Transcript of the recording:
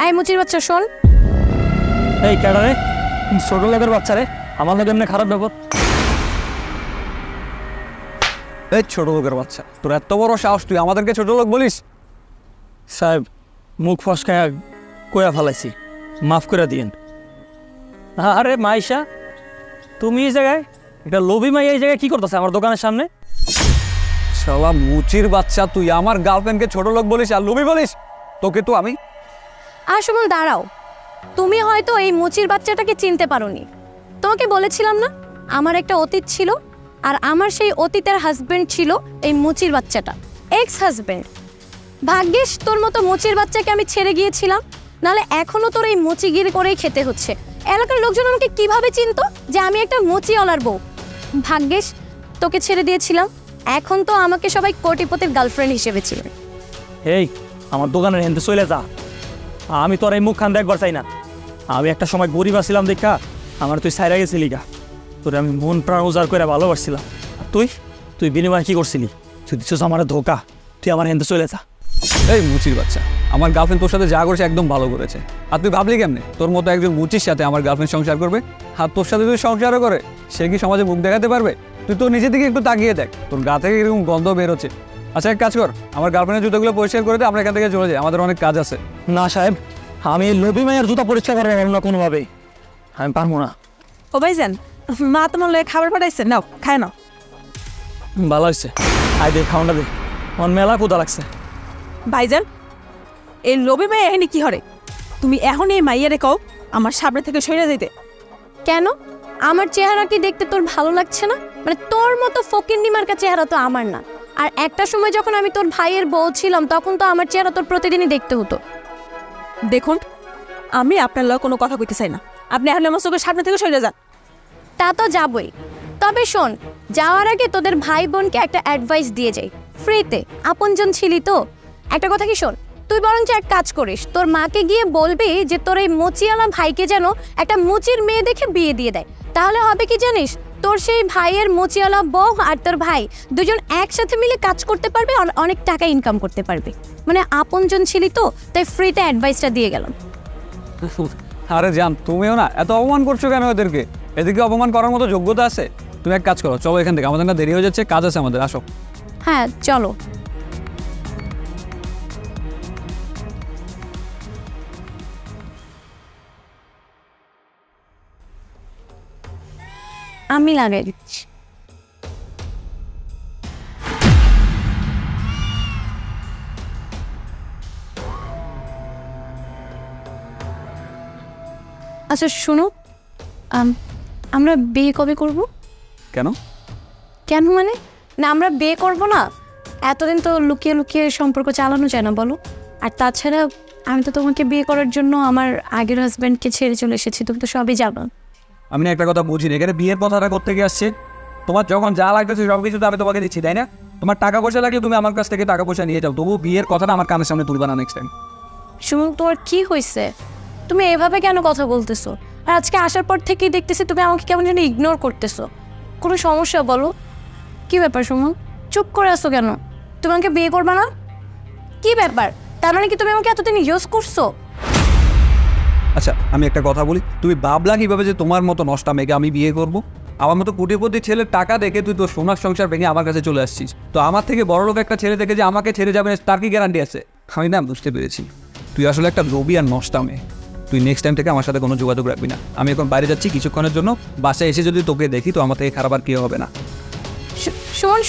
এই মুচির বাচ্চা শোন। এই কেডা রে? ছোট লোকের বাচ্চা রে, আমার লোক এমনি খারাপ ব্যাপার। এই ছোট লোকের বাচ্চা, তোর এত বড় সাহস, তুই আমাদেরকে ছোট লোক বলিস? সাহেব, মুখ ফসকায় কয়া ফেলাইছি, মাফ করে দিয়েন। আরে মাইশা, তুমি এই জায়গায় একটা লোভী মাই এই জায়গায় কি করতেছে আমার দোকানের সামনে? শালা মুচির বাচ্চা, তুই আমার গার্লফ্রেন্ডকে ছোট লোক বলিস আর লোভী বলিস? তোকে তো আমি... আর সুমন দাঁড়াও, তুমি হয়তো এই মুচির বাচ্চাটাকে চিনতে পারোনি। তোমাকে বলেছিলাম না আমার একটা অতীত ছিল, আর আমার সেই অতীতের হাজবেন্ড ছিল এই মুচির বাচ্চাটা, এক্স হাজবেন্ড। ভাগ্যিস তোর মতো মুচির বাচ্চাকে আমি ছেড়ে গিয়েছিলাম, নাহলে এখনো তোর এই মুচিগিরি করেই খেতে হচ্ছে। এলাকার লোকজন আমাকে কিভাবে চিনতো যে আমি একটা মুচিওয়ালার বউ? ভাগ্যিস তোকে ছেড়ে দিয়েছিলাম, এখন তো আমাকে সবাই কোটিপতির গার্লফ্রেন্ড হিসেবে ছিল। এই আমার দোকানের হেনতে চলে যা, আমি তোর এই মুখ খান দেখবার চাই না। আমি একটা সময় গরিব আসছিলাম দেখা আমার তুই সাইরা গেছিলি গা, তোর আমি মন প্রাণ উজাড় করে ভালোবাসছিলাম। তুই তুই বিনিময় কি করছিলি? তুই দিচ্ছিস আমার ধোকা, তুই আমার হেনতে চলে যা। এই মুচির বাচ্চা, আমার গার্লফ্রেন্ড তোর সাথে যা করেছে একদম ভালো করেছে। আর তুই ভাবলি কেমনে তোর মতো একজন মুচির সাথে আমার গার্লফ্রেন্ড সংসার করবে? আর তোর সাথে তুই সংসারও করে, সে কি সমাজে মুখ দেখাতে পারবে? তুই তো নিজে থেকে একটু তাকিয়ে দেখ, তোর গা থেকে এরকম গন্ধ বেরোচ্ছে। আচ্ছা এক কাজ কর, আমার গার্লফ্রেন্ডের জুতোগুলো পরিষ্কার করে দে, আমরা এখান থেকে চলে যাই, আমাদের অনেক কাজ আছে। না সাহেব, আমি লোভী মায়ের জুতা পরিষ্কার করা না কোনোভাবেই, আমি পারবো না। ও ভাইজান, মা তোমার লয়ে খাবার পাঠাইছে, নাও খায় নাও। ভালো হয়েছে, আই দে খাওয়াটা দে, আমার মেলা ক্ষুধা লাগছে। ভাইজান, এই লোভী মাই এখানে কি হরে? তুমি এখন এই মাইয়ারে কও আমার সামনে থেকে সরে যেতে। কেন? আমার চেহারা কি দেখতে তোর ভালো লাগছে না? মানে তোর মতো ফকিন্নি মার্কা চেহারা তো আমার না। আর একটা সময় যখন আমি তোর ভাইয়ের বউ ছিলাম তখন তো আমার চেহারা তোর প্রতিদিনই দেখতে হতো। দেখুন, আমি আপনার লগে কোনো কথা কইতে চাই না, আপনি এখন আমার চোখের সামনে থেকে সরে যান। তা তো যাবই, তবে শোন, যাওয়ার আগে তোদের ভাই বোনকে একটা অ্যাডভাইস দিয়ে যাই ফ্রিতে, আপনজন ছিলি তো। একটা কথা কি শোন, তুই বরঞ্চ এক কাজ করিস, তোর মাকে গিয়ে বলবি যে তোর এই মুচিওয়ালা ভাইকে যেন একটা মুচির মেয়ে দেখে বিয়ে দিয়ে দেয়। তাহলে হবে কি জানিস, তোর সেই ভাইয়ের মুচিওয়ালা বউ আর তোর ভাই দুজন একসাথে মিলে কাজ করতে পারবে, অনেক টাকা ইনকাম করতে পারবে। মানে আপনজন ছিলি তো, তাই ফ্রিতে অ্যাডভাইসটা দিয়ে গেলাম। আরে জান, তুমিও না এত অপমান করছো কেন এদেরকে? এদেরকে অপমান করার মতো যোগ্যতা আছে? তুমি এক কাজ করো, চলো এখান থেকে, আমাদের না দেরি হয়ে যাচ্ছে, কাজ আছে আমাদের, আসো। হ্যাঁ চলো। আমি লাগাই দিচ্ছি। আচ্ছা শোনো, আমরা বিয়ে কবে করব? কেন? কেন মানে? না আমরা বিয়ে করব না, এতদিন তো লুকিয়ে লুকিয়ে সম্পর্ক চালানো যায় না বলো? আর তাছাড়া আমি তো তোমাকে বিয়ে করার জন্য আমার আগের হাজব্যান্ডকে ছেড়ে চলে এসেছি, তুমি তো সবই জানো। আমি না একটা কথা বুঝিনি, এখানে বিয়ের কথাটা করতে গিয়ে আসছে। তোমার যখন যা লাগতেছে সব কিছু তো আমি তোমাকে দিচ্ছি, তাই না? তোমার টাকা পয়সা লাগলে তুমি আমার কাছ থেকে টাকা পয়সা নিয়ে যাও, তবু বিয়ের কথাটা আমার কানের সামনে তুলবা না নেক্সট টাইম। সুমন, তোমার কি হয়েছে? তুমি এভাবে কেন কথা বলতেছো? আর আজকে আসার পর থেকেই দেখতেছি তুমি আমাকে কেমন যেন ইগনোর করতেছো। কোনো সমস্যা বলো? কি ব্যাপার সুমন, চুপ করে আসো কেন? তুমি আমাকে বিয়ে করবে না? কি ব্যাপার? তার মানে কি তুমি আমাকে এতদিন ইউজ করছো? আচ্ছা আমি একটা কথা বলি, তুমি ভাবলা কিভাবে যে তোমার মতো নষ্টা মেয়েকে আমি বিয়ে করবো? আমার মতো কোটিপতি ছেলের টাকা দেখে তুই তোর সোনার সংসার ভেঙে আমার কাছে চলে আসছিস, তো আমার থেকে বড় লোক একটা ছেলে দেখে যে আমাকে ছেড়ে যাবে তার কি গ্যারান্টি আছে? আমি না বুঝতে পেরেছি তুই আসলে একটা লোভী আর নষ্টা মেয়ে। তুই নেক্সট টাইম থেকে আমার সাথে কোনো যোগাযোগ রাখবি না। আমি এখন বাইরে যাচ্ছি কিছুক্ষণের জন্য, বাসায় এসে যদি তোকে দেখি তো আমার থেকে খারাপ আর কেউ হবে না। সুমন,